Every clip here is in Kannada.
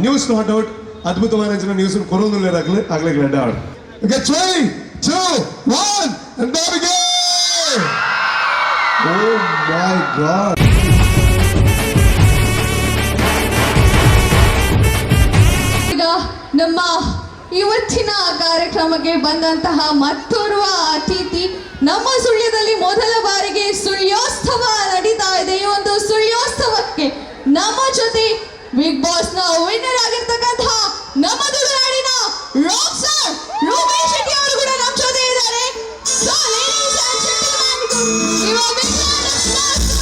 ನ್ಯೂಸ್ ನಾಟ್ ಔಟ್ ಅದ್ಭುತమైన ನ್ಯೂಸ್ ಕೊರೋನಾ ಆಗ್ಲೇ ರೆಡ್ ಆಡ್ okay 3 2 1 and there we go. Oh my god. ಈಗ ನಮ್ಮ ಇವತ್ತಿನ ಕಾರ್ಯಕ್ರಮಕ್ಕೆ ಬಂದಂತಹ ಮತ್ತೋರ್ವ ಅತಿಥಿ ನಮ್ಮ ಸುಳ್ಯದಲ್ಲಿ ಮೊದಲ ಬಾರಿಗೆ ಸುಳ್ಯೋತ್ಸವ ನಡೀತಾ ಇದೆ. ಈ ಒಂದು ಸುಳ್ಯೋತ್ಸವಕ್ಕೆ ನಮ್ಮ ಜೊತೆ ಬಿಗ್ ಬಾಸ್ ನ ವಿನ್ನರ್ ಆಗಿರ್ತಕ್ಕಂತಹ ನಮ್ಮ ತುಳುನಾಡಿನ ರಾಕ್ ಸ್ಟಾರ್ ರೂಪೇಶ್ ಶೆಟ್ಟಿ ಅವರು ಕೂಡ ನಮ್ಮ ಜೊತೆ ಇದ್ದಾರೆ. So ladies and gentlemen, give a big round of applause to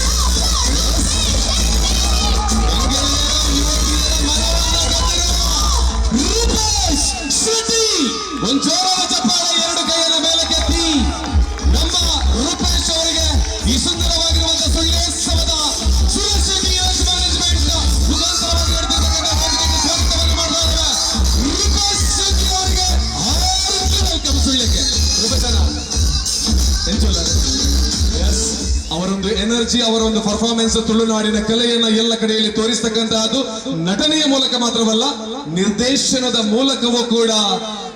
Rupesh Shetty. ಒಂದು ಜೋರಾದ ಚಪ್ಪಾಳೆ, ಎರಡು ಕೈಯನ್ನು ಮೇಲಕ್ಕೆತ್ತಿ ನಮ್ಮ ರೂಪೇಶ್ ಅವರಿಗೆ ಈ ಸುಂದರವಾಗಿರುವಂತಹ ಸುಳ್ಯೋತ್ಸವದ ಸುರೇಶ್ ಶೆಟ್ಟಿ ಯೂತ್ ಮ್ಯಾನೇಜ್ಮೆಂಟ್ ಮುಖಾಂತರವಾಗಿ ನಡೆದಿರ್ತಕ್ಕಂಥ ಕಾರ್ಯಕ್ರಮಕ್ಕೆ ಸ್ವಾಗತವನ್ನು ಮಾಡ್ತಾ ಇದ್ದೇವೆ. ರೂಪೇಶ್ ಶೆಟ್ಟಿ ಅವರಿಗೆ ವೆಲ್ಕಮ್ ಸುಳ್ಯಕ್ಕೆ. ರೂಪೇಶ್ ಅವರೊಂದು ಎನರ್ಜಿ, ಅವರ ಒಂದು ಪರ್ಫಾರ್ಮೆನ್ಸ್ ತುಳುನಾಡಿನ ಕಲೆಯನ್ನ ಎಲ್ಲ ಕಡೆಯಲ್ಲಿ ತೋರಿಸ್ತಕ್ಕಂತಹದ್ದು ನಟನೆಯ ಮೂಲಕ ಮಾತ್ರವಲ್ಲ, ನಿರ್ದೇಶನದ ಮೂಲಕವೂ ಕೂಡ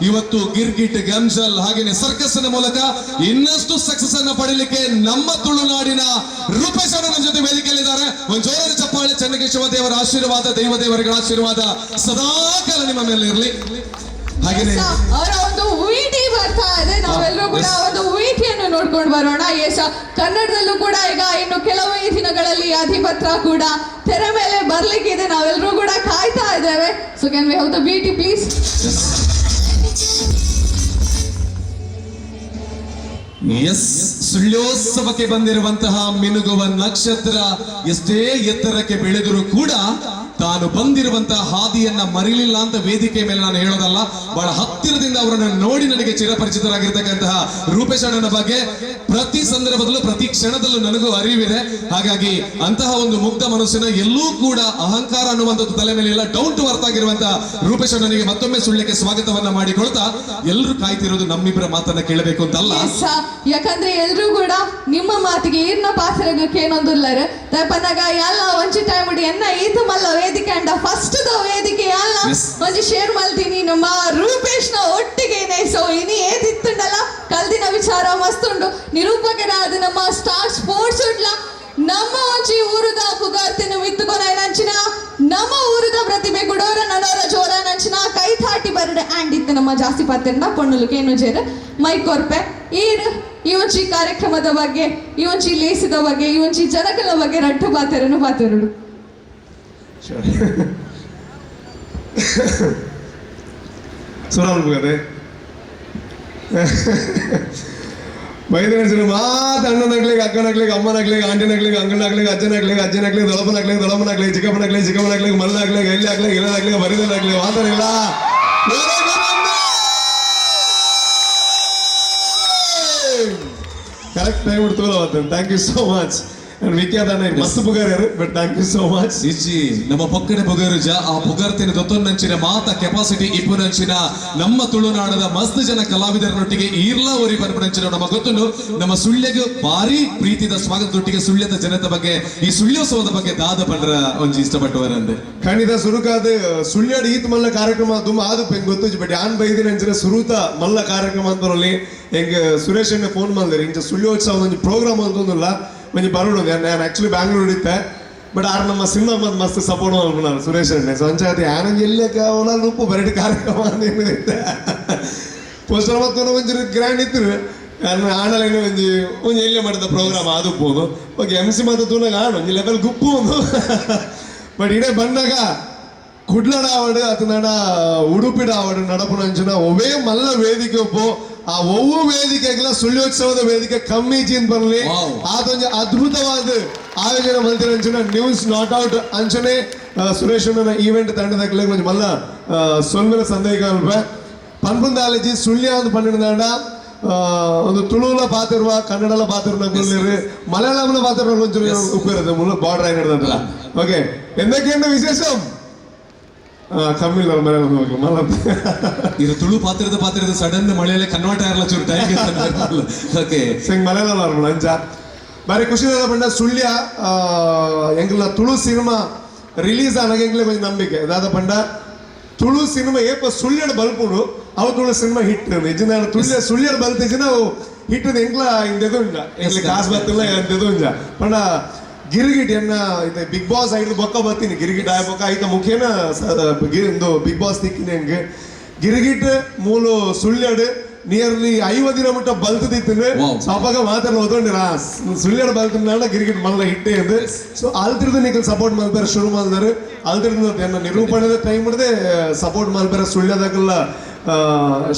ಇವತ್ತು ಗಿರ್ಗಿಟ್, ಗಂಜಲ್ ಹಾಗೇನೆ ಸರ್ಕಸ್ನ ಮೂಲಕ ಇನ್ನಷ್ಟು ಸಕ್ಸಸ್ ಅನ್ನ ಪಡೆಯಲಿಕ್ಕೆ ನಮ್ಮ ತುಳುನಾಡಿನ ರೂಪೇಶ್ ಅವರ ನಮ್ಮ ಜೊತೆ ವೇದಿಕೆಯಲ್ಲಿದ್ದಾರೆ. ಒಂದು ಜೋರಾದ ಚಪ್ಪಾಳೆ. ಚೆನ್ನಕೇಶವ ದೇವರ ಆಶೀರ್ವಾದ, ದೇವದೇವರುಗಳ ಆಶೀರ್ವಾದ ಸದಾಕಾಲ ನಿಮ್ಮ ಮೇಲೆ ಇರಲಿ. ಹಾಗೇನೆ ಅವರ ಒಂದು ವಿಟಿ ಬರ್ತಾ ಇದೆ, ನಾವೆಲ್ಲರೂ ಕೂಡ ಒಂದು ವಿಟಿಯನ್ನು ನೋಡ್ಕೊಂಡು ಬರೋಣ. ಕನ್ನಡದಲ್ಲೂ ಕೂಡ ಈಗ ಇನ್ನು ಕೆಲವೇ ದಿನಗಳಲ್ಲಿ ಅಧಿಪತ್ರ ಕೂಡ ತೆರೆ ಮೇಲೆ ಬರ್ಲಿಕ್ಕಿದೆ, ನಾವೆಲ್ಲರೂ ಕೂಡ ಕಾಯ್ತಾ ಇದ್ದೇವೆ. So can we have the VT please? Yes, ಸುಳ್ಯೋತ್ಸವಕ್ಕೆ ಬಂದಿರುವಂತಹ ಮಿನುಗುವ ನಕ್ಷತ್ರ ಎಷ್ಟೇ ಎತ್ತರಕ್ಕೆ ಬೆಳೆದರೂ ಕೂಡ ತಾನು ಬಂದಿರುವಂತಹ ಹಾದಿಯನ್ನ ಮರಿಲಿಲ್ಲ ಅಂತ ವೇದಿಕೆ ಮೇಲೆ ನಾನು ಹೇಳೋದಲ್ಲ, ಬಹಳ ಹತ್ತಿರದಿಂದ ಅವರನ್ನು ನೋಡಿ ನನಗೆ ಚಿರಪರಿಚಿತರಾಗಿರ್ತಕ್ಕಂತಹ ರೂಪೇಶ್ ಅಣ್ಣನ ಬಗ್ಗೆ ಪ್ರತಿ ಸಂದರ್ಭದಲ್ಲೂ ಪ್ರತಿ ಕ್ಷಣದಲ್ಲೂ ನನಗೂ ಅರಿವಿದೆ. ಹಾಗಾಗಿ ಅಂತಹ ಒಂದು ಮುಗ್ಧ ಮನಸ್ಸಿನ ಎಲ್ಲೂ ಕೂಡ ಅಹಂಕಾರ ಅನ್ನುವಂಥದ್ದು ತಲೆ ಮೇಲೆ ಇಲ್ಲ, ಡೌನ್ ಟು ಅರ್ಥ ಆಗಿರುವಂತಹ ರೂಪೇಶ್ ಅಣ್ಣನಿಗೆ ಮತ್ತೊಮ್ಮೆ ಸುಳ್ಯಕ್ಕೆ ಸ್ವಾಗತವನ್ನ ಮಾಡಿಕೊಳ್ತಾ, ಎಲ್ಲರೂ ಕಾಯ್ತಿರೋದು ನಮ್ಮಿಬ್ಬರ ಮಾತನ್ನ ಕೇಳಬೇಕು ಅಂತಲ್ಲ, ಯಾಕಂದ್ರೆ ಎಲ್ರು ಕೂಡ ನಿಮ್ಮ ಮಾತಿಗೆ ಈರ್ನ ಪಾತ್ರಕ್ಕೆ ಏನೊಂದುಲ್ಲರು ತಪ್ಪನಾಗ ಎಲ್ಲ ಒಂಚಿ ಟೈಮ್ ಎನ್ನ ಈತು ಮಲ್ಲ ವೇದಿಕೆ ಅಂಡ ಫಸ್ಟ್ ವೇದಿಕೆ ಎಲ್ಲ ಒಂಜಿ ಶೇರ್ ಮಲ್ತೀನಿ ನಮ್ಮ ರೂಪೇಶ್ ನ ಒಟ್ಟಿಗೆನೆ. ಸೊ ಇನಿ ಏತಿತ್ತುಂಡಲ್ಲ ಕಲ್ದಿನ ವಿಚಾರ ಮಸ್ತುಂಡು. ನಿರೂಪಕರಾದ ನಮ್ಮ ಸ್ಟಾರ್ ಸ್ಪೋರ್ಟ್ಸ್ ಉಡ್ಲ ನಮ್ಮ ಒಂಚಿ ಊರುದ ಪುಗಾರ್ತಿನ ವಿತ್ತುಕೊನ ನಂಚಿನ ನಮ್ಮ ಊರುದ ಪ್ರತಿಭೆ ಗುಡೋರ ನಡೋರ ಜೋರ ನಂಚಿನ ಕೈ ತಾಟಿ ಬರಡೆ ಆಂಡ್ ಇತ್ತು ನಮ್ಮ ಜಾಸ್ತಿ ಪಾತ್ರೆಂಡ ಪೊಣ್ಣುಲುಕೆ ಏನು ಜೇರ ಮೈಕ್ ಕೊರ್ಪೆ ಈ ಒಂಚಿ ಕಾರ್ಯಕ್ರಮದ ಬಗ್ಗೆ, ಈ ಒಂಚಿ ಲೇಸಿದ ಬಗ್ಗೆ, ಈ ಒಂಚಿ ಜನಕಲ ಬಗ್ಗೆ ರಟ್ಟು ಪಾತೆರನು ಪಾತೆರಡು ಸುರಾಮುಗದೆ ಬೈದನ ಮಾತು ಅಣ್ಣನಾಗ್ಲಿಕ್ಕೆ, ಅಕ್ಕನಾಗ್ಲಿಕ್ಕೆ, ಅಮ್ಮನಾಗ್ಲಿಕ್ಕೆ, ಆಂಟಿನಾಗ್ಲಿಕ್ಕೆ, ಅಂಗನಾಗ್ಲಿಕ್ಕೆ, ಅಜ್ಜನಾಗ್ಲಿಕ್ಕೆ, ದೊಡ್ಡಪ್ಪನಾಗ್ಲಿಕ್ಕೆ, ಚಿಕ್ಕಪ್ಪನಾಗ್ಲಿಕ್ಕೆ, ಮಲ್ಲಾಗ್ಲಿಕ್ಕೆ, ಎಲ್ಲಿ ಆಗ್ಲಿಕ್ಕೆ, ಇಲ್ಲದಾಗ್ಲಿಕ್ಕೆ, ಬರಿದಾಗ್ಲಿಕ್ಕೆ ಮಾತಾಡಿಲ್ಲ. ಕರೆಕ್ಟ್ ಟೈಮ್ ಇಡ್ತೋಲ್ಲ ಅವತ್ತು. Thank you so much. ವಿಖ್ಯಾತನೇ ಮಸ್ತ್ ಪುಗಾರ್ಯಾರು, but thank you so much. ಇಜ್ಜಿ ನಮ್ಮ ಪಕ್ಕಡೆ ಪುಗಾರುಜ ಆ ಪುಗಾರ್ತಿನ ದೊತ್ತೊಂದಂಚಿನ ಮಾತ ಕೆಪಾಸಿಟಿ ಇಪ್ಪುನಂಚಿನ ನಮ್ಮ ತುಳುನಾಡದ ಮಸ್ತ್ ಜನ ಕಲಾವಿದರನೊಟ್ಟಿಗೆ ಈರ್ಲ ಓರಿ ಪನ್ಪನಂಚಿನ ನಮ್ಮ ಗೊತ್ತುಂಡು. ನಮ್ಮ ಸುಳ್ಯಗೆ ಭಾರಿ ಪ್ರೀತಿದ ಸ್ವಾಗತದೊಟ್ಟಿಗೆ ಸುಳ್ಯದ ಜನತೆ ಬಗ್ಗೆ, ಈ ಸುಳ್ಯೋತ್ಸವದ ಬಗ್ಗೆ ದಾದ ಪಂಡ್ರ ಒಂಜಿ ಇಷ್ಟಪಟ್ಟವರಂದೆ ಖಂಡಿತ ಸುರುಕಾದ ಸುಳ್ಯಾಡ ಈತ್ ಮಲ್ಲ ಕಾರ್ಯಕ್ರಮ ತುಂಬ ಆದು ಪೆಂಗ್ ಗೊತ್ತು. ಬಟ್ ಯಾನ್ ಬೈದಿನ ಅಂಚಿನ ಸುರುತ ಮಲ್ಲ ಕಾರ್ಯಕ್ರಮ ಅಂತರಲ್ಲಿ ಹೆಂಗೆ ಸುರೇಶ್ ಅಣ್ಣ ಫೋನ್ ಮಾಡಿದ್ರಿ ಇಂಚ ಸುಳ್ಯೋತ್ಸವ ಒಂದು ಪ್ರೋಗ್ರಾಮ್ ಅಂತಂದಿಲ್ಲ ಮಂಜಿ ಬರೋಡು. ನಾನು ಆಕ್ಚುಲಿ ಬ್ಯಾಂಗ್ಳೂರ್ ಇದ್ದೆ, ಬಟ್ ಆರು ನಮ್ಮ ಸಿನಿಮಾ ಬಂದು ಮಸ್ತ್ ಸಪೋರ್ಟ್ ಮಾಡ್ಬಿಡ್ತಾರೆ ಸುರೇಶ್ ಅಣ್ಣ. ಸೊ ಅಂಚಾತಿ ಆನಂದ್ ಎಲ್ಲಕ್ಕ ಅವನ ರೂಪು ಬರಟಿ ಕಾರ್ಯಕ್ರಮ ಅಂದಿದ್ದೆ ಪೋಸ್ಟರ್ ಮತ್ತು ಒಂಚೂರು ಗ್ರ್ಯಾಂಡ್ ಇತ್ತು. ನಾನು ಆಡಲೇನು ಒಂಜಿ ಎಲ್ಲೇ ಮಾಡಿದ ಪ್ರೋಗ್ರಾಮ್ ಅದು ಹೋದು ಓಕೆ ಎಮ್ ಸಿ ಮತ್ತು ತೂನಾಗ ಆಡು ಒಂಜಿ ಲೆವೆಲ್ ಗುಪ್ಪು ಒಂದು. ಬಟ್ ಇಡೇ ಬಂದಾಗ ಕುಡ್ಲಡ ಆವಡು ಅತನಾಡ ಉಡುಪಿಡ ಆವಡು ನಡಪುನ ಅಂಚಿನ ಒವೇ ಮಲ್ಲ ವೇದಿಕೆ ಒಪ್ಪು ಆ ಒವ್ವು ವೇದಿಕೆಗೆಲ್ಲ ಸುಳ್ಯೋತ್ಸವದ ವೇದಿಕೆ ಕಮ್ಮಿ ಚೀನ್ ಬರಲಿ. ಅದೊಂದು ಅದ್ಭುತವಾದ ಆಯೋಜನೆ ಮಲ್ತಿನ ಅಂಚಿನ ನ್ಯೂಸ್ ನಾಟ್ ಔಟ್ ಅಂಚನೆ ಸುರೇಶ್ ಈವೆಂಟ್ ತಂಡದಾಗಲೇ ಕೊಂಚ ಮಲ್ಲ ಸೊಲ್ಮಿನ ಸಂದೇಹ ಪನ್ಪುಂದಾಲಜಿ ಸುಳ್ಯ ಒಂದು ಪನ್ನೆಂಡ ಒಂದು ತುಳುಲ ಪಾತಿರುವ ಕನ್ನಡಲ ಪಾತಿರುವ മലയാളംல പാത്തിರುವ కొంచెం ഉപ്പേരത് മുള്ള ബോർഡർ ആയി നടന്നതല്ല. ഓക്കെ എന്തൊക്കെയുണ്ട് വിശേഷം? ಕಮ್ಮಿಲ್ಲ ಮಲಯಾಳಂ ಇದು ತುಳು ಪಾತ್ರದ ಸಡನ್ ಮಳೆಯಲ್ಲೇ ಕನ್ವರ್ಟ್ ಆಗಿರಲ್ಲ ಚೂರು ಟೈಮ್. ಓಕೆ ಸಿಂಗ್ ಮಲಯಾಳಂ ಅಂಚ ಬಾರಿ ಖುಷಿ ಪಂಡ ಸುಳ್ಯ ಎಂಗ್ಲ ತುಳು ಸಿನಿಮಾ ರಿಲೀಸ್ ಆನಾಗೆಂಗ್ಲೇ ಕೊಂಚ ನಂಬಿಕೆ ದಾದ ಪಂಡ ತುಳು ಸಿನಿಮಾ ಏಪ ಸುಳ್ಯಡ್ ಬಲ್ಪುಡು ಅವು ತುಳು ಸಿನಿಮಾ ಹಿಟ್ ಇಜಿನ ಸುಳ್ಯಡ್ ಬಲ್ತಿಜಿನ ಅವು ಹಿಟ್ ಎಂಕ್ಲ ಇಂದೆದು ಇಂಜ ಎಂಕ್ಲ ಕಾಸು ಬರ್ತಿಲ್ಲ ಎಂದೆದು ಇಂಜ ಪಂಡ ಗಿರಿಗಿಟ್ ಎನ್ನ ಇದು ಬಿಗ್ ಬಾಸ್ ಐದು ಬೊಕ್ಕ ಬರ್ತೀನಿ ಗಿರಿಗಿಟ್ ಆಯ ಬೊಕ್ಕ ಐತ ಮುಖೇನ ಒಂದು ಬಿಗ್ ಬಾಸ್ ತಿಕ್ಕಿನಿ ಹಂಗೆ ಗಿರಿಗಿಟ್ ಮೂಲು ಸುಳ್ಯಡ್ ನಿಯರ್ಲಿ 50 ದಿನ ಮುಟ್ಟ ಬಲ್ತದಿತ್ತು ಸಾಪಾಗ ಮಾತೆಲ್ಲ ಓದೊಂಡಿರ ಸುಳ್ಯಡ್ ಬಲ್ತಿನ ಗಿರಿಗಿಟ್ ಮಲ್ಲ ಹಿಟ್ಟೆ ಎಂದು ಸೊ ಅಲ್ತಿರ್ದು ನಿಖಲ್ ಸಪೋರ್ಟ್ ಮಾಡ್ತಾರೆ ಶುರು ಮಾಡಿದಾರೆ ಅಲ್ತಿರ್ದು ಎನ್ನ ನಿರೂಪಣೆದ ಟೈಮ್ ಹಿಡ್ದೆ ಸಪೋರ್ಟ್ ಮಾಡ್ತಾರೆ ಸುಳ್ಯದಾಗೆಲ್ಲ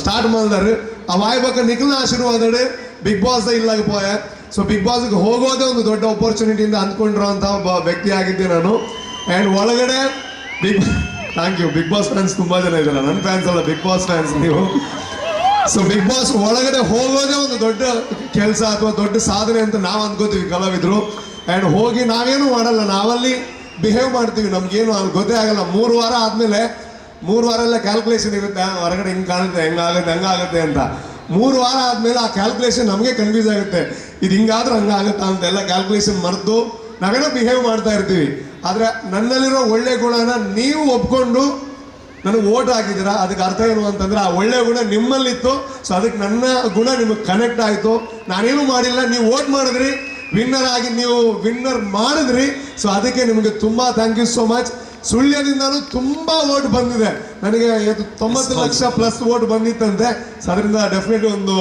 ಸ್ಟಾರ್ಟ್ ಮಾಡಿದಾರೆ ಆ ವಾಯ್ಬಕ್ಕ ನಿಖಲ್ನ ಆಶೀರ್ವಾದ ಬಿಗ್ ಬಾಸ್ ಇಲ್ಲಾಗ ಪೋಯ ಸೊ ಬಿಗ್ ಬಾಸ್ಗೆ ಹೋಗೋದೇ ಒಂದು ದೊಡ್ಡ ಆಪರ್ಚುನಿಟಿಯಿಂದ ಅಂದ್ಕೊಂಡಿರೋಂಥ ಒಬ್ಬ ವ್ಯಕ್ತಿ ಆಗಿದ್ದೆ ನಾನು ಆ್ಯಂಡ್ ಒಳಗಡೆ thank you Bigg Boss fans ತುಂಬ ಜನ ಇದ್ದಾರೆ ನನ್ನ ಫ್ಯಾನ್ಸ್ ಅಲ್ಲ ಬಿಗ್ ಬಾಸ್ ಫ್ಯಾನ್ಸ್ ನೀವು ಸೊ ಬಿಗ್ ಬಾಸ್ ಒಳಗಡೆ ಹೋಗೋದೇ ಒಂದು ದೊಡ್ಡ ಕೆಲಸ ಅಥವಾ ದೊಡ್ಡ ಸಾಧನೆ ಅಂತ ನಾವು ಅಂದ್ಕೋತೀವಿ ಕಲಾವಿದರು ಆ್ಯಂಡ್ ಹೋಗಿ ನಾವೇನು ಮಾಡಲ್ಲ ನಾವಲ್ಲಿ ಬಿಹೇವ್ ಮಾಡ್ತೀವಿ ನಮ್ಗೇನು ಅಲ್ಲಿ ಗೊತ್ತೇ ಆಗಲ್ಲ 3 ವಾರ ಆದಮೇಲೆ 3 ವಾರ ಎಲ್ಲ ಕ್ಯಾಲ್ಕುಲೇಷನ್ ಇರುತ್ತೆ ಹೊರಗಡೆ ಹಿಂಗೆ ಕಾಣುತ್ತೆ ಹೆಂಗಾಗುತ್ತೆ ಅಂತ 3 ವಾರ ಆದಮೇಲೆ ಆ ಕ್ಯಾಲ್ಕುಲೇಷನ್ ನಮಗೆ ಕನ್ಫ್ಯೂಸ್ ಆಗುತ್ತೆ ಇದು ಹಿಂಗಾದ್ರೆ ಹಂಗಾಗುತ್ತಾ ಅಂತ ಎಲ್ಲ ಕ್ಯಾಲ್ಕುಲೇಷನ್ ಮರೆತು ನಾವೇನೋ ಬಿಹೇವ್ ಮಾಡ್ತಾ ಇರ್ತೀವಿ ಆದರೆ ನನ್ನಲ್ಲಿರೋ ಒಳ್ಳೆ ಗುಣನ ನೀವು ಒಪ್ಕೊಂಡು ನನಗೆ ಓಟ್ ಹಾಕಿದ್ದೀರಾ ಅದಕ್ಕೆ ಅರ್ಥ ಏನು ಅಂತಂದ್ರೆ ಆ ಒಳ್ಳೆ ಗುಣ ನಿಮ್ಮಲ್ಲಿತ್ತು ಸೊ ಅದಕ್ಕೆ ನನ್ನ ಗುಣ ನಿಮಗೆ ಕನೆಕ್ಟ್ ಆಯಿತು ನಾನೇನು ಮಾಡಿಲ್ಲ ನೀವು ಓಟ್ ಮಾಡಿದ್ರಿ ವಿನ್ನರ್ ಆಗಿ ನೀವು ವಿನ್ನರ್ ಮಾಡಿದ್ರಿ ಸೊ ಅದಕ್ಕೆ ನಿಮಗೆ ತುಂಬ ಥ್ಯಾಂಕ್ ಯು ಸೋ ಮಚ್ ಸುಳ್ಯದಿಂದನೂ ತುಂಬ ಓಟ್ ಬಂದಿದೆ ನನಗೆ 90 ಲಕ್ಷ ಪ್ಲಸ್ ಓಟ್ ಬಂದಿತ್ತಂತೆ ಸೊ ಅದರಿಂದ ಡೆಫಿನೆಟ್ಲಿ ಒಂದು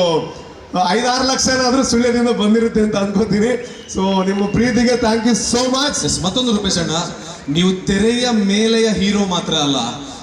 5-6 ಲಕ್ಷ ಏನಾದರೂ ಸುಳ್ಯದಿಂದ ಬಂದಿರುತ್ತೆ ಅಂತ ಅನ್ಕೋತೀನಿ ಸೊ ನಿಮ್ಮ ಪ್ರೀತಿಗೆ ಥ್ಯಾಂಕ್ ಯು ಸೋ ಮಚ್. ಮತ್ತೊಂದು ರೂಪೇಶ್ ಅಣ್ಣ, ನೀವು ತೆರೆಯ ಮೇಲೆಯ ಹೀರೋ ಮಾತ್ರ ಅಲ್ಲ,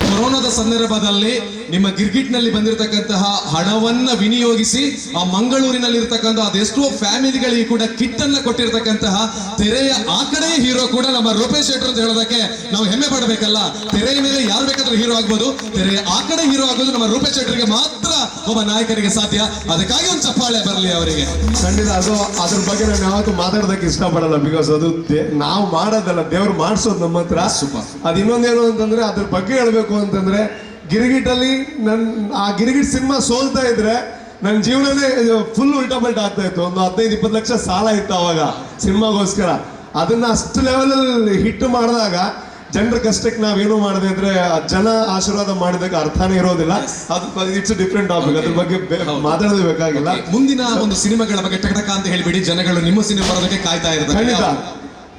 ಕೊರೋನಾದ ಸಂದರ್ಭದಲ್ಲಿ ನಿಮ್ಮ ಗಿರ್ಗಿಟ್ನಲ್ಲಿ ಬಂದಿರತಕ್ಕಂತಹ ಹಣವನ್ನ ವಿನಿಯೋಗಿಸಿ ಆ ಮಂಗಳೂರಿನಲ್ಲಿರ್ತಕ್ಕಂಥ ಅದೆಷ್ಟೋ ಫ್ಯಾಮಿಲಿಗಳಿಗೆ ಕೂಡ ಕಿಟ್ ಅನ್ನ ಕೊಟ್ಟಿರ್ತಕ್ಕಂತಹ ತೆರೆಯ ಆ ಕಡೆ ಹೀರೋ ಕೂಡ ನಮ್ಮ ರೂಪೇಶ್ ಶೆಟ್ಟರ್ ಅಂತ ಹೇಳೋದಕ್ಕೆ ನಾವು ಹೆಮ್ಮೆ ಪಡಬೇಕಲ್ಲ. ತೆರೆಯ ಮೇಲೆ ಯಾರು ಬೇಕಾದ್ರೂ ಹೀರೋ ಆಗ್ಬೋದು, ತೆರೆಯ ಆ ಕಡೆ ಹೀರೋ ಆಗೋದು ನಮ್ಮ ರೂಪೇಶ್ ಶೆಟ್ಟರ್ಗೆ ಮಾತ್ರ ಒಬ್ಬ ನಾಯಕರಿಗೆ ಸಾಧ್ಯ. ಅದಕ್ಕಾಗಿ ಒಂದು ಚಪ್ಪಾಳೆ ಬರಲಿ ಅವರಿಗೆ. ಖಂಡಿತ ಅದು ಅದ್ರ ಬಗ್ಗೆ ನಾನು ಯಾವತ್ತೂ ಮಾತಾಡೋದಕ್ಕೆ ಇಷ್ಟಪಡಲ್ಲ. ಬಿಕಾಸ್ ಅದು ನಾವು ಮಾಡೋದಲ್ಲ, ದೇವ್ರು ಮಾಡಿಸೋದು ನಮ್ಮ ಹತ್ರ. ಅದು ಇನ್ನೊಂದೇನು ಅಂತಂದ್ರೆ ಅದ್ರ ಬಗ್ಗೆ ಹೇಳ್ಬೇಕು ಅಂತಂದ್ರೆ ಗಿರಿಗಿಟ್ಟಲ್ಲಿ ಆ ಗಿರಿಗಿಟ್ ಸಿನಿಮಾ ಸೋಲ್ತಾ ಇದ್ರೆ ನನ್ನ ಜೀವನನೇ ಫುಲ್ ಉಲ್ಟಾ ಪಲ್ಟಾ ಆಗ್ತಾ ಇತ್ತು. ಒಂದು 15-20 ಲಕ್ಷ ಸಾಲ ಇತ್ತು ಅವಾಗ ಸಿನಿಮಾಗೋಸ್ಕರ. ಅದನ್ನ ಅಷ್ಟು ಲೆವೆಲಲ್ಲಿ ಹಿಟ್ ಮಾಡಿದಾಗ ಜನರ ಕಷ್ಟಕ್ಕೆ ನಾವೇನು ಮಾಡಿದೆ ಅಂದ್ರೆ ಜನ ಆಶೀರ್ವಾದ ಮಾಡಿದಾಗ ಅರ್ಥನೇ ಇರೋದಿಲ್ಲ. ಅದು ಇಟ್ಸ್ ಡಿಫ್ರೆಂಟ್ ಟಾಪಿಕ್, ಅದ್ರ ಬಗ್ಗೆ ಮಾತಾಡೋದು ಬೇಕಾಗಿಲ್ಲ. ಮುಂದಿನ ಒಂದು ಸಿನಿಮಾಗಳ ಬಗ್ಗೆ ಟಕಟಕ ಅಂತ ಹೇಳ್ಬಿಡಿ, ಜನಗಳು ನಿಮ್ಮ ಸಿನಿಮಾ ಬರೋದಕ್ಕೆ ಕಾಯ್ತಾ ಇರ್ತಾರೆ. ಖಂಡಿತ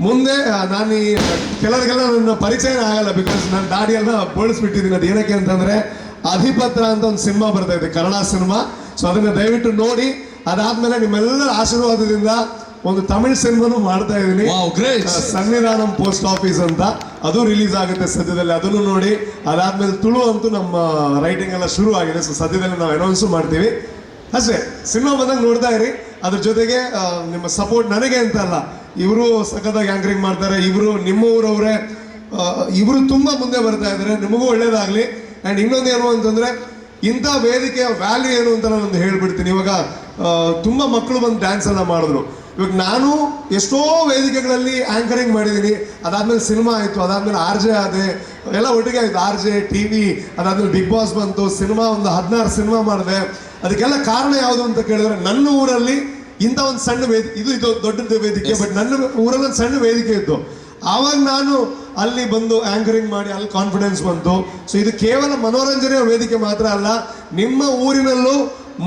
ಮುಂದೆ ನಾನು ಕೆಲವರಿಗೆಲ್ಲ ನನ್ನ ಪರಿಚಯನೇ ಆಗಲ್ಲ, ಬಿಕಾಸ್ ನಾನು ದಾಡಿಯೆಲ್ಲ ಬೋಳಿಸ್ಬಿಟ್ಟಿದ್ದೀನಿ. ಅದು ಏನಕ್ಕೆ ಅಂತಂದ್ರೆ ಅಧಿಪತ್ರ ಅಂತ ಒಂದು ಸಿನಿಮಾ ಬರ್ತಾ ಇದೆ, ಕನ್ನಡ ಸಿನಿಮಾ. ಸೊ ಅದನ್ನ ದಯವಿಟ್ಟು ನೋಡಿ. ಅದಾದ್ಮೇಲೆ ನಿಮ್ಮೆಲ್ಲರ ಆಶೀರ್ವಾದದಿಂದ ಒಂದು ತಮಿಳ್ ಸಿನಿಮಾನು ಮಾಡ್ತಾ ಇದ್ದೀನಿ, ಸನ್ನಿಧಾನಂ ಪೋಸ್ಟ್ ಆಫೀಸ್ ಅಂತ. ಅದು ರಿಲೀಸ್ ಆಗುತ್ತೆ ಸದ್ಯದಲ್ಲಿ, ಅದನ್ನು ನೋಡಿ. ಅದಾದ್ಮೇಲೆ ತುಳು ಅಂತೂ ನಮ್ಮ ರೈಟಿಂಗ್ ಎಲ್ಲ ಶುರು ಆಗಿದೆ. ಸೊ ಸದ್ಯದಲ್ಲಿ ನಾವು ಅನೌನ್ಸು ಮಾಡ್ತೀವಿ ಅಷ್ಟೇ. ಸಿನಿಮಾ ಬಂದಾಗ ನೋಡ್ತಾ ಇರಿ. ಅದ್ರ ಜೊತೆಗೆ ನಿಮ್ಮ ಸಪೋರ್ಟ್ ನನಗೆ ಅಂತ ಅಲ್ಲ, ಇವರು ಸಖತ್ತಾಗಿ ಆಂಕರಿಂಗ್ ಮಾಡ್ತಾರೆ, ಇವರು ನಿಮ್ಮ ಊರವರೇ, ಇವರು ತುಂಬ ಮುಂದೆ ಬರ್ತಾ ಇದ್ದಾರೆ. ನಿಮಗೂ ಒಳ್ಳೇದಾಗಲಿ. ಆ್ಯಂಡ್ ಇನ್ನೊಂದೇನು ಅಂತಂದರೆ ಇಂಥ ವೇದಿಕೆಯ ವ್ಯಾಲ್ಯೂ ಏನು ಅಂತ ನಾನೊಂದು ಹೇಳ್ಬಿಡ್ತೀನಿ. ಇವಾಗ ತುಂಬ ಮಕ್ಕಳು ಬಂದು ಡ್ಯಾನ್ಸ್ ಎಲ್ಲ ಮಾಡಿದ್ರು. ಇವಾಗ ನಾನು ಎಷ್ಟೋ ವೇದಿಕೆಗಳಲ್ಲಿ ಆ್ಯಂಕರಿಂಗ್ ಮಾಡಿದ್ದೀನಿ. ಅದಾದ್ಮೇಲೆ ಸಿನಿಮಾ ಆಯಿತು, ಅದಾದ್ಮೇಲೆ RJ ಆದೆ, ಎಲ್ಲ ಒಟ್ಟಿಗೆ ಆಯಿತು. RJ TV, ಅದಾದ್ಮೇಲೆ ಬಿಗ್ ಬಾಸ್ ಬಂತು, ಸಿನಿಮಾ ಒಂದು 16 ಸಿನಿಮಾ ಮಾಡಿದೆ. ಅದಕ್ಕೆಲ್ಲ ಕಾರಣ ಯಾವುದು ಅಂತ ಕೇಳಿದ್ರೆ ನನ್ನ ಊರಲ್ಲಿ ಇಂಥ ಒಂದು ಸಣ್ಣ ವೇದಿಕೆ, ಇದು ದೊಡ್ಡ ವೇದಿಕೆ, ಬಟ್ ನನ್ನ ಊರಲ್ಲಿ ಒಂದು ಸಣ್ಣ ವೇದಿಕೆ ಇತ್ತು. ಆವಾಗ ನಾನು ಅಲ್ಲಿ ಬಂದು ಆಂಕರಿಂಗ್ ಮಾಡಿ ಅಲ್ಲಿ ಕಾನ್ಫಿಡೆನ್ಸ್ ಬಂತು. ಸೊ ಇದು ಕೇವಲ ಮನೋರಂಜನೆಯ ವೇದಿಕೆ ಮಾತ್ರ ಅಲ್ಲ, ನಿಮ್ಮ ಊರಿನಲ್ಲೂ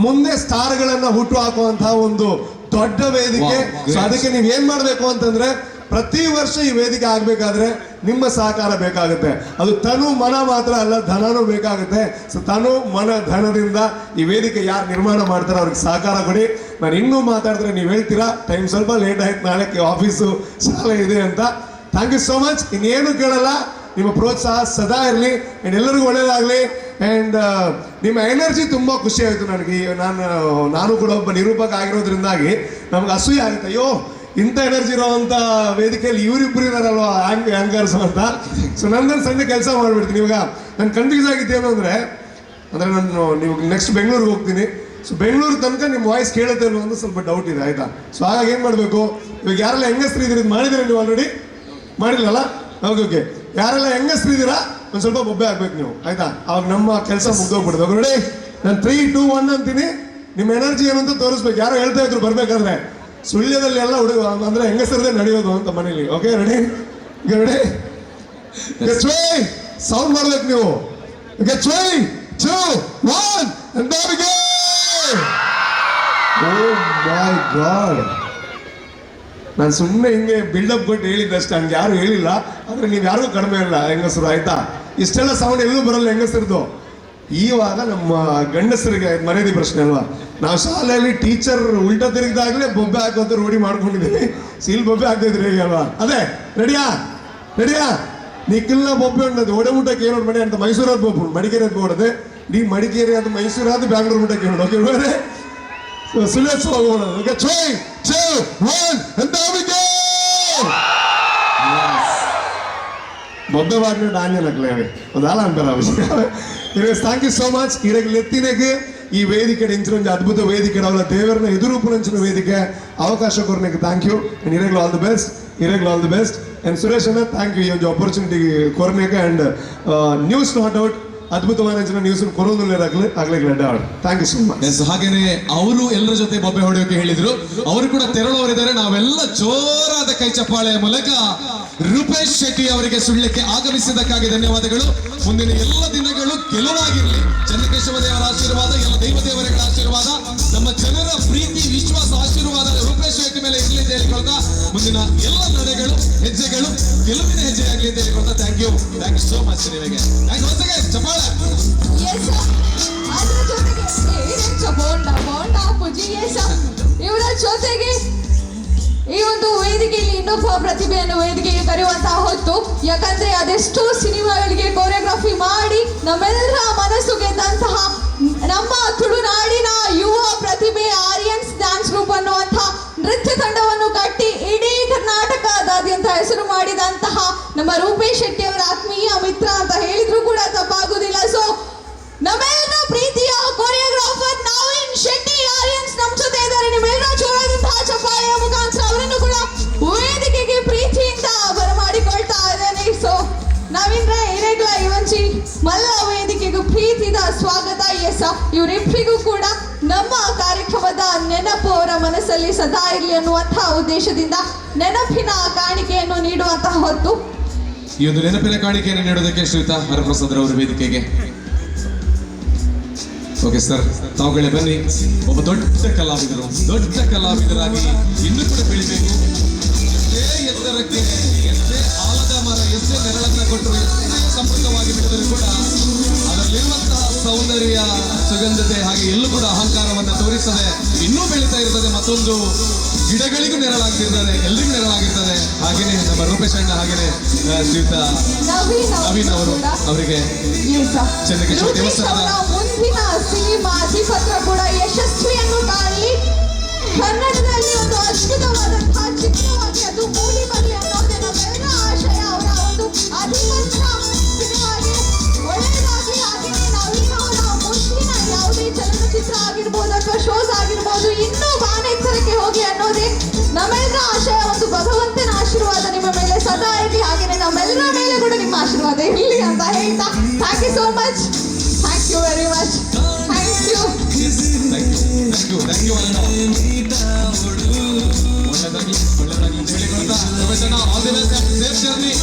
ಮುಂದೆ ಸ್ಟಾರ್ಗಳನ್ನ ಹುಟ್ಟು ಹಾಕುವಂತಹ ಒಂದು ದೊಡ್ಡ ವೇದಿಕೆ. ಸೊ ಅದಕ್ಕೆ ನೀವು ಏನ್ ಮಾಡಬೇಕು ಅಂತಂದ್ರೆ ಪ್ರತಿ ವರ್ಷ ಈ ವೇದಿಕೆ ಆಗ್ಬೇಕಾದ್ರೆ ನಿಮ್ಮ ಸಹಕಾರ ಬೇಕಾಗುತ್ತೆ. ಅದು ತನು ಮನ ಮಾತ್ರ ಅಲ್ಲ, ಧನನೂ ಬೇಕಾಗುತ್ತೆ. ಸೊ ತನು ಮನ ಧನದಿಂದ ಈ ವೇದಿಕೆ ಯಾರು ನಿರ್ಮಾಣ ಮಾಡ್ತಾರೆ ಅವ್ರಿಗೆ ಸಹಕಾರ ಕೊಡಿ. ನಾನು ಇನ್ನೂ ಮಾತಾಡಿದ್ರೆ ನೀವು ಹೇಳ್ತೀರಾ ಟೈಮ್ ಸ್ವಲ್ಪ ಲೇಟ್ ಆಯ್ತು, ನಾಳೆ ಆಫೀಸು ಶಾಲೆ ಇದೆ ಅಂತ. Thank you so much. ಇನ್ನೇನು ಕೇಳಲ್ಲ, ನಿಮ್ಮ ಪ್ರೋತ್ಸಾಹ ಸದಾ ಇರಲಿ. ಆ್ಯಂಡ್ ಎಲ್ಲರಿಗೂ ಒಳ್ಳೇದಾಗಲಿ. ಆ್ಯಂಡ್ ನಿಮ್ಮ ಎನರ್ಜಿ ತುಂಬ ಖುಷಿ ಆಯಿತು ನನಗೆ. ನಾನು ಕೂಡ ಒಬ್ಬ ನಿರೂಪಕ ಆಗಿರೋದ್ರಿಂದಾಗಿ ನಮ್ಗೆ ಅಸೂಯೆ ಆಗುತ್ತೆ. ಅಯ್ಯೋ, ಇಂಥ ಎನರ್ಜಿ ಇರೋವಂಥ ವೇದಿಕೆಯಲ್ಲಿ ಇವರಿಬ್ಬರು ಇದಾರಲ್ವ ಆ್ಯಂಕರ್ಸ್ ಅಂತ. ಸೊ ನಂದೊಂದು ಸಣ್ಣ ಕೆಲಸ ಮಾಡಿಬಿಡ್ತೀನಿ. ಇವಾಗ ನಾನು ಕನ್ಫ್ಯೂಸ್ ಆಗಿದ್ದೇನು ಅಂದರೆ ನಾನು ನೀವು ನೆಕ್ಸ್ಟ್ ಬೆಂಗಳೂರಿಗೆ ಹೋಗ್ತೀನಿ. ಸೊ ಬೆಂಗಳೂರು ತನಕ ನಿಮ್ಮ ವಾಯ್ಸ್ ಕೇಳುತ್ತೆ ಅನ್ನೋ ಒಂದು ಸ್ವಲ್ಪ ಡೌಟ್ ಇದೆ, ಆಯಿತಾ? ಸೊ ಹಾಗಾಗಿ ಏನು ಮಾಡಬೇಕು, ಇವಾಗ ಯಾರೆಲ್ಲ ಹೆಂಗಸ್ರು ಇದ್ದೀರಿ ಮಾಡಿದ್ದೀರಾ ನೀವು ಆಲ್ರೆಡಿ? ಮಾಡಿಲ್ಲಲ್ಲ? ಓಕೆ. ಯಾರೆಲ್ಲ ಹೆಂಗಸ್ರು ಇದ್ದೀರಾ ಒಂದು ಸ್ವಲ್ಪ ಬೊಬ್ಬೆ ಆಗ್ಬೇಕು ನೀವು, ಆಯಿತಾ? ಅವಾಗ ನಮ್ಮ ಕೆಲಸ ಮುಗ್ದೋಗ್ಬಿಡ್ಬೇಕು. ನೋಡಿ, ನಾನು 3, 2, 1 ಅಂತೀನಿ. ನಿಮ್ಮ ಎನರ್ಜಿ ಏನು ಅಂತ ತೋರಿಸ್ಬೇಕು. ಯಾರೋ ಹೇಳ್ತಾ ಇದ್ರು ಬರಬೇಕಾದ್ರೆ ಸುಳ್ಯದಲ್ಲಿ ಎಲ್ಲ ಹುಡುಗ ಅಂದರೆ ಹೆಂಗಸರದೇ ನಡೆಯೋದು ಅಂತ ಮನೇಲಿ. Okay, ready? ಈಗ ರೆಡಿ? ಸೌಂಡ್ ಮಾಡ್ಬೇಕು ನೀವು. Okay, 3, 2, 1 and there we go. Oh my God. ನಾನು ಸುಮ್ಮನೆ ಹಿಂಗೆ ಬಿಲ್ಡಪ್ ಕೊಟ್ಟು ಹೇಳಿದ್ದಷ್ಟೇ, ಹಂಗೆ ಯಾರು ಹೇಳಿಲ್ಲ. ಆದ್ರೆ ನೀವು ಯಾರಿಗೂ ಕಡಿಮೆ ಇಲ್ಲ ಹೆಂಗಸರು, ಆಯ್ತಾ? ಇಷ್ಟೆಲ್ಲ ಸೌಂಡ್ ಎಲ್ಲೂ ಬರಲ್ಲ ಹೆಂಗಸರದು. ಇವಾಗ ನಮ್ಮ ಗಂಡಸರಿಗೆ ಮರ್ಯಾದೆ ಪ್ರಶ್ನೆ ಅಲ್ವಾ? ನಾವು ಶಾಲೆಯಲ್ಲಿ ಟೀಚರ್ ಉಲ್ಟಾ ತಿರುಗಿದಾಗಲೇ ಬೊಬ್ಬೆ ಹಾಕೋತ ರೂಢಿ ಮಾಡ್ಕೊಂಡಿದ್ದೀವಿ. ಸೀಲ್ ಬೊಬ್ಬೆ ಹಾಕಿದ್ರಿ ಈಗ ಅಲ್ವಾ? ಅದೇ ರೆಡಿಯಾ ನಿಖಿಲ್ನ ಬೊಬ್ಬೆ ಉಂಟದು ಒಡೆ ಮುಟ್ಟಕ್ಕೆ ಏನೋಡು ಮನೆ ಅಂತ ಮೈಸೂರಾದ ಬೊಬ್ಬು ಮಡಿಕೇರಿ ಅದು ಓಡದೆ ನೀ ಮಡಿಕೇರಿ ಅದು ಮೈಸೂರಾದ ಬ್ಯಾಂಗ್ಳೂರು ಮುಟ್ಟಕ್ಕೆ ನೋಡು. ಓಕೆ ಬೇರೆ ಸುಳ್ಯೋತ್ಸವ ಹೋಗೋಣ. Okay 3, 2, 1 and there we go. ಬೊಬ್ಬೆ ಬಾರಿನ ಧಾನ್ಯನಕ್ಲೇ ಒಂದು ಆಲ ಅಂಪಲ್ಲ ಥ್ಯಾಂಕ್ ಯು ಸೋ ಮಚ್. ಇರಗೆ ಎತ್ತಿನಗೆ ಈ ವೇದಿಕೆ ಇಂಚಿನ ಒಂದು ಅದ್ಭುತ ವೇದಿಕೆ ಅವಳ ದೇವರನ್ನ ಎದುರುಪುನಂಚಿನ ವೇದಿಕೆ ಅವಕಾಶ ಕೊರನೆಗೆ ಥ್ಯಾಂಕ್ ಯು. ಅಂಡ್ ಇರಗ್ಲು all the best and Suresh ಅಣ್ಣ ಥ್ಯಾಂಕ್ ಯು ಈ ಒಂದು ಆಪರ್ಚುನಿಟಿ ಕೊರನೆಗೆ. ಅಂಡ್ ನ್ಯೂಸ್ ನಾಟ್ ಔಟ್ ಅದ್ಭುತವಾದ ನ್ಯೂಸ್ ಕೊರೋದಿಲ್ಲ ಆಗ್ಲಿಕ್ಕೆ ಥ್ಯಾಂಕ್ ಯು ಸೋ ಮಚ್. ಹಾಗೇನೆ ಅವರು ಎಲ್ಲರ ಜೊತೆ ಬೊಬ್ಬೆ ಹೊಡೆಯೋಕೆ ಹೇಳಿದ್ರು. ಅವರು ಕೂಡ ತೆರಳುವವರಿದ್ದಾರೆ. ನಾವೆಲ್ಲ ಜೋರಾದ ಕೈ ಚಪ್ಪಾಳೆಯ ಮೂಲಕ ರೂಪೇಶ್ ಶೆಟ್ಟಿ ಅವರಿಗೆ ಸುಳ್ಯಕ್ಕೆ ಆಗಮಿಸಿದ್ದಕ್ಕಾಗಿ ಧನ್ಯವಾದಗಳು. ಮುಂದಿನ ಎಲ್ಲ ದಿನಗಳು ಗೆಲುವಾಗಿರಲಿ. ಚನ್ನಕೇಶವ ದೇವರ ಆಶೀರ್ವಾದ, ಎಲ್ಲ ದೈವ ದೇವರುಗಳ ಆಶೀರ್ವಾದ, ನಮ್ಮ ಜನರ ಪ್ರೀತಿ ವಿಶ್ವಾಸ ಆಶೀರ್ವಾದ ರೂಪೇಶ್ ಶೆಟ್ಟಿ ಮೇಲೆ ಇರಲಿ ಅಂತ ಹೇಳಿಕೊಳ್ತಾ ಮುಂದಿನ ಎಲ್ಲ ನಡೆಗಳು ಹೆಜ್ಜೆಗಳು ಗೆಲುವಿನ ಹೆಜ್ಜೆ ಆಗಲಿ ಅಂತ ಹೇಳಿಕೊಳ್ತಾ ಥ್ಯಾಂಕ್ ಯು ಸೋ ಮಚ್. ನಿಮಗೆ ಚಪ್ಪಾಳೆ. ಅದ್ರ ಜೊತೆಗೆ ಇವರ ಜೊತೆಗೆ ಈ ಒಂದು ವೇದಿಕೆಯಲ್ಲಿ ಇನ್ನೊಬ್ಬ ಪ್ರತಿಭೆಯನ್ನು ವೇದಿಕೆಗೆ ಕರೆಯುವಂತಹ ಹೊತ್ತು. ಯಾಕಂದ್ರೆ ಅದೆಷ್ಟೋ ಸಿನಿಮಾಗಳಿಗೆ ಕೊರಿಯೋಗ್ರಫಿ ಮಾಡಿ ನಮ್ಮೆಲ್ಲರ ಮನಸ್ಸು ಗೆದ್ದಂತಹ ನಮ್ಮ ತುಳುನಾಡಿನ ಯುವ ಪ್ರತಿಭೆ ಆರ್ಯನ್ಸ್ ಡ್ಯಾನ್ಸ್ ಗ್ರೂಪ್ ಅನ್ನುವಂತಹ ನೃತ್ಯ ತಂಡವನ್ನು ಕಟ್ಟಿ ಇಡೀ ಕರ್ನಾಟಕದಾದ್ಯಂತ ಹೆಸರು ಮಾಡಿದಂತಹ ನಮ್ಮ ರೂಪೇಶ್ ಶೆಟ್ಟಿ ಅವರ ಆತ್ಮೀಯ ಮಿತ್ರ ಅಂತ ಹೇಳಿದ್ರು ಕೂಡ ತಪ್ಪಾಗುವುದಿಲ್ಲ. ಸೊ ನಮ್ಮೆಲ್ಲರ ಪ್ರೀತಿಯ ಕೊರಿಯೋಗ್ರಾಫರ್ ನವೀನ್ ಶೆಟ್ಟಿ ಆರ್ಯನ್ಸ್ ನಮ್ಮ ಜೊತೆ ಇದ್ದಾರೆ. ನಿಮ್ಮೆಲ್ಲರ ಜೋರಾದಂತಹ ಚಪ್ಪಾಳೆಯ ಮುಖಾಂತರ ಅವರನ್ನು ಕೂಡ ವೇದಿಕೆಗೆ ಪ್ರೀತಿಯಿಂದ ಬರಮಾಡಿಕೊಳ್ತಾ ಇದ್ದೇನೆ. ಸೊ ನವೀನ್ ಇರೆಗ್ಲ ಇವಂಚಿ ಮಲ್ಲ ವೇದಿಕೆಗೂ ಪ್ರೀತಿದ ಸ್ವಾಗತ. ಇವರಿಬ್ಬರಿಗೂ ಕೂಡ ನಮ್ಮ ಕಾರ್ಯಕ್ರಮದ ನೆನಪು ಅವರ ಮನಸ್ಸಲ್ಲಿ ಸದಾ ಇರಲಿ ಅನ್ನುವಂತಹ ಉದ್ದೇಶದಿಂದ ನೆನಪಿನ ಕಾಣಿಕೆಯನ್ನು ನೀಡುವಂತಹ ಹೊತ್ತು. ಈ ಒಂದು ನೆನಪಿನ ಕಾಣಿಕೆಯನ್ನು ನೀಡೋದಕ್ಕೆ ಶ್ರೀಯುತ ಹರಪ್ರಸಾದ್ ಅವರ ವೇದಿಕೆಗೆ. ಓಕೆ ಸರ್, ತಾವುಗಳೇ ಬನ್ನಿ. ಒಬ್ಬ ದೊಡ್ಡ ಕಲಾವಿದರಾಗಿ ಇನ್ನೂ ಕೂಡ ಬೆಳಿಬೇಕು. ಎಷ್ಟೇ ಎತ್ತರಕ್ಕೆ, ಎಷ್ಟೇ ಆಲದ ಮರ, ಎಷ್ಟೇ ನೆರಳನ್ನ ಕೊಟ್ಟರು, ಎಷ್ಟೇ ಸಂಪರ್ಕವಾಗಿ ಬಿಟ್ಟರೂ ಕೂಡ ಅದರಲ್ಲಿರುವಂತಹ ಸೌಂದರ್ಯ, ಸುಗಂಧತೆ ಹಾಗೆ ಎಲ್ಲೂ ಕೂಡ ಅಹಂಕಾರವನ್ನು ತೋರಿಸದೆ ಇನ್ನೂ ಬೆಳೀತಾ ಇರ್ತದೆ. ಮತ್ತೊಂದು ಗಿಡಗಳಿಗೂ ನೆರಳಾಗ್ತಿರ್ತದೆ, ಎಲ್ರಿಗೂ ನೆರಳಾಗಿರ್ತದೆ. ಹಾಗೇನೆ ನಮ್ಮ ರೂಪೇಶ್ ಅಣ್ಣ, ಹಾಗೇನೆ ಶ್ರೀಯುತ ನವೀನ್ ಅವರು ಅವರಿಗೆ ಚನ್ನಕೇಶವ ದೇವಸ್ಥಾನದ ಮುಂದಿನ ಸಿನಿಮಾ ಅಧಿಪತ್ರ ಕೂಡ ಯಶಸ್ವಿಯನ್ನು ಕಾಣಲಿ. ಕನ್ನಡದಲ್ಲಿ ಒಂದು ಅದ್ಭುತವಾದಂತಹ ಚಿತ್ರವಾಗಿ ಅದು ಮೂಡಿ ಬರಲಿ ಅನ್ನೋದೇ ನಮ್ಮೆಲ್ಲರ ಆಶಯ. ಅವರ ಒಂದು ಅಧಿಪತ್ರ ಸಿನಿಮಾಗೆ ಒಳ್ಳೆಯದಾಗಿ. ಹಾಗೆಯೇ ನವೀನ್ ಅವರ ಮುಂದಿನ ಯಾವುದೇ ಚಲನಚಿತ್ರ ಆಗಿರ್ಬೋದು ಅಥವಾ ಶೋಸ್ ಆಗಿರ್ಬೋದು ಇನ್ನೂ ಬಾನೆತ್ತರಕ್ಕೆ ಹೋಗಿ ಅನ್ನೋದೇ ನಮ್ಮೆಲ್ಲರ ಆಶಯ. ಒಂದು ಭಗವಂತನ ಆಶೀರ್ವಾದ ನಿಮ್ಮ ಮೇಲೆ ಸದಾ ಇರಲಿ. ಹಾಗೆಯೇ ನಮ್ಮೆಲ್ಲರ ಮೇಲೆ ಕೂಡ ನಿಮ್ಮ ಆಶೀರ್ವಾದ ಇರಲಿ ಅಂತ ಹೇಳ್ತಾ thank you so much. Thank you very much. Thank you. ಒಳ್ಳೆದಾಗಿ ಅಂತ ಹೇಳಿಕೊಳ್ತಾ all the best, safe journey.